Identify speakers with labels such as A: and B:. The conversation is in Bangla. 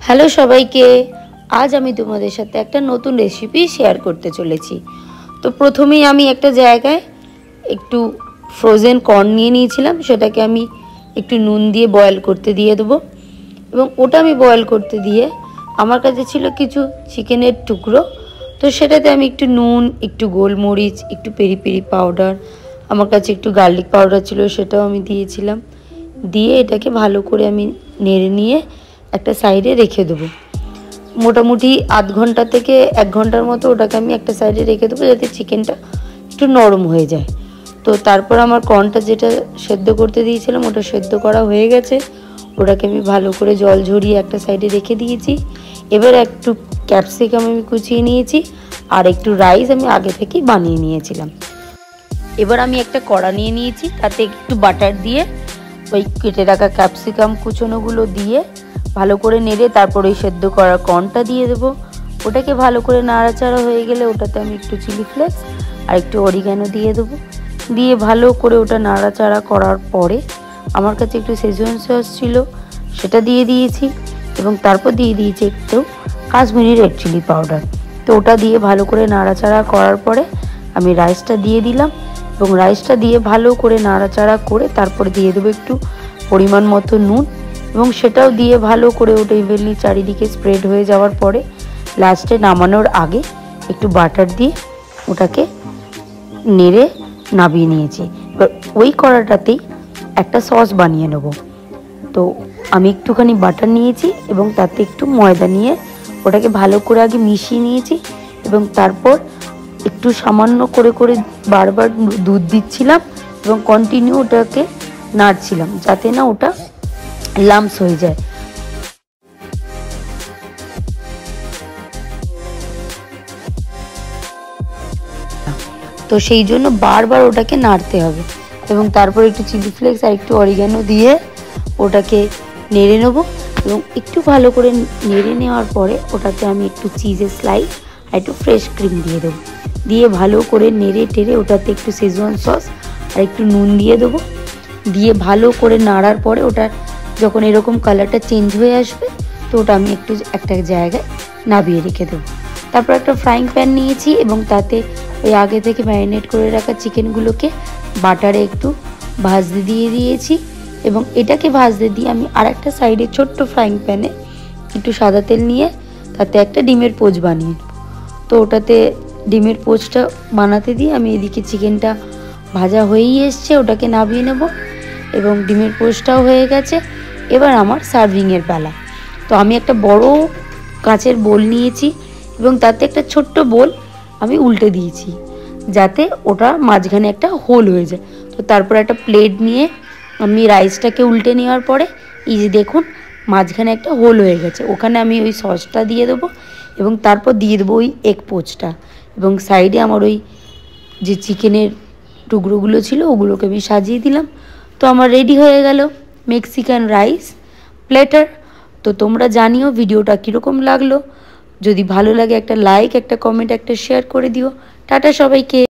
A: হ্যালো সবাইকে, আজ আমি তোমাদের সাথে একটা নতুন রেসিপি শেয়ার করতে চলেছি। তো প্রথমেই আমি একটা জায়গায় একটু ফ্রোজেন কর্ন নিয়ে নিয়েছিলাম, সেটাকে আমি একটু নুন দিয়ে বয়েল করতে দিয়ে দেবো। এবং ওটা আমি বয়েল করতে দিয়ে আমার কাছে ছিল কিছু চিকেনের টুকরো, তো সেটাতে আমি একটু নুন, একটু গোলমরিচ, একটু পেরি পেরি পাউডার, আমার কাছে একটু গার্লিক পাউডার ছিল, সেটাও আমি দিয়েছিলাম। দিয়ে এটাকে ভালো করে আমি নেড়ে নিয়ে একটা সাইডে রেখে দেবো। মোটামুটি আধ ঘন্টা থেকে 1 ঘন্টার মতো ওটাকে আমি একটা সাইডে রেখে দেবো, যাতে চিকেনটা একটু নরম হয়ে যায়। তো তারপর আমার কর্নটা যেটা সেদ্ধ করতে দিয়েছিলাম ওটা সেদ্ধ করা হয়ে গেছে, ওটাকে আমি ভালো করে জল ঝরিয়ে একটা সাইডে রেখে দিয়েছি। এবার একটু ক্যাপসিকাম আমি কুচিয়ে নিয়েছি, আর একটু রাইস আমি আগে থেকেই বানিয়ে নিয়েছিলাম। এবার আমি একটা কড়া নিয়ে নিয়েছি, তাতে একটু বাটার দিয়ে ওই কেটে রাখা ক্যাপসিকাম কুচোনোগুলো দিয়ে ভালো করে নেড়ে তারপর ওই সেদ্ধ করা কর্নটা দিয়ে দেবো। ওটাকে ভালো করে নাড়াচাড়া হয়ে গেলে ওটাতে আমি একটু চিলি ফ্লেক্স আর একটু অরিগ্যানো দিয়ে দেবো। দিয়ে ভালো করে ওটা নাড়াচাড়া করার পরে আমার কাছে একটু শেজওয়ান সস ছিল, সেটা দিয়ে দিয়েছি। এবং তারপর দিয়ে দিয়েছি একটু কাশ্মীরি রেড চিলি পাউডার। তো ওটা দিয়ে ভালো করে নাড়াচাড়া করার পরে আমি রাইসটা দিয়ে দিলাম, এবং রাইসটা দিয়ে ভালো করে নাড়াচাড়া করে তারপর দিয়ে দেবো একটু পরিমাণ মতো নুন, এবং সেটাও দিয়ে ভালো করে ওটা ইভেনলি চারিদিকে স্প্রেড হয়ে যাওয়ার পরে লাস্টে নামানোর আগে একটু বাটার দিয়ে ওটাকে নেড়ে নামিয়ে নিয়েছি। এবার ওই কড়াটাতেই একটা সস বানিয়ে নেব। তো আমি একটুখানি বাটার নিয়েছি এবং তাতে একটু ময়দা নিয়ে ওটাকে ভালো করে আগে মিশিয়ে নিয়েছি, এবং তারপর একটু সামান্য করে করে বারবার দুধ দিচ্ছিলাম এবং কন্টিনিউ ওটাকে নাড়ছিলাম, যাতে না ওটা লাম্পস হয়ে যায়। তো সেই জন্য বারবার ওটাকে নাড়তে হবে, এবং তারপর একটু চিলি ফ্লেক্স আর একটু অরিগ্যানো দিয়ে ওটাকে নেড়ে নেবো। এবং একটু ভালো করে নেড়ে নেওয়ার পরে ওটাতে আমি একটু চিজের স্লাইস আর একটু ফ্রেশ ক্রিম দিয়ে দেবো। দিয়ে ভালো করে নেড়ে টেড়ে ওটাতে একটু শেজওয়ান সস আর একটু নুন দিয়ে দেবো। দিয়ে ভালো করে নাড়ার পরে ওটা যখন এরকম কালারটা চেঞ্জ হয়ে আসবে, তো ওটা আমি একটু একটা জায়গায় নামিয়ে রেখে দেবো। তারপর একটা ফ্রাইং প্যান নিয়েছি এবং তাতে ওই আগে থেকে ম্যারিনেট করে রাখা চিকেনগুলোকে বাটারে একটু ভাজতে দিয়ে দিয়েছি, এবং এটাকে ভাজতে দিয়ে আমি আরেকটা সাইডে ছোট্ট ফ্রাইং প্যানে একটু সাদা তেল নিয়ে তাতে একটা ডিমের পোচ বানিয়ে নেব। তো ওটাতে ডিমের পোচটা বানাতে দিয়ে আমি এদিকে চিকেনটা ভাজা হয়েই এসছে, ওটাকে নামিয়ে নেব এবং ডিমের পোচটাও হয়ে গেছে। এবার আমার সার্ভিংয়ের পালা। তো আমি একটা বড় কাঁচের বোল নিয়েছি এবং তাতে একটা ছোট্ট বোল আমি উল্টে দিয়েছি, যাতে ওটা মাঝখানে একটা হোল হয়ে যায়। তো তারপর একটা প্লেট নিয়ে আমি রাইসটাকে উল্টে নেওয়ার পরে এই যে দেখুন মাঝখানে একটা হোল হয়ে গেছে, ওখানে আমি ওই সসটা দিয়ে দেবো এবং তারপর দিয়ে দেবো ওই এগ পোচটা, এবং সাইডে আমার ওই যে চিকেনের টুকরোগুলো ছিল ওগুলোকে আমি সাজিয়ে দিলাম। তো আমার রেডি হয়ে গেল মেক্সিকান রাইস প্লেটার। তো তোমরা জানিও ভিডিওটা কীরকম লাগলো। যদি ভালো লাগে একটা লাইক, একটা কমেন্ট, একটা শেয়ার করে দিও। টাটা সবাইকে।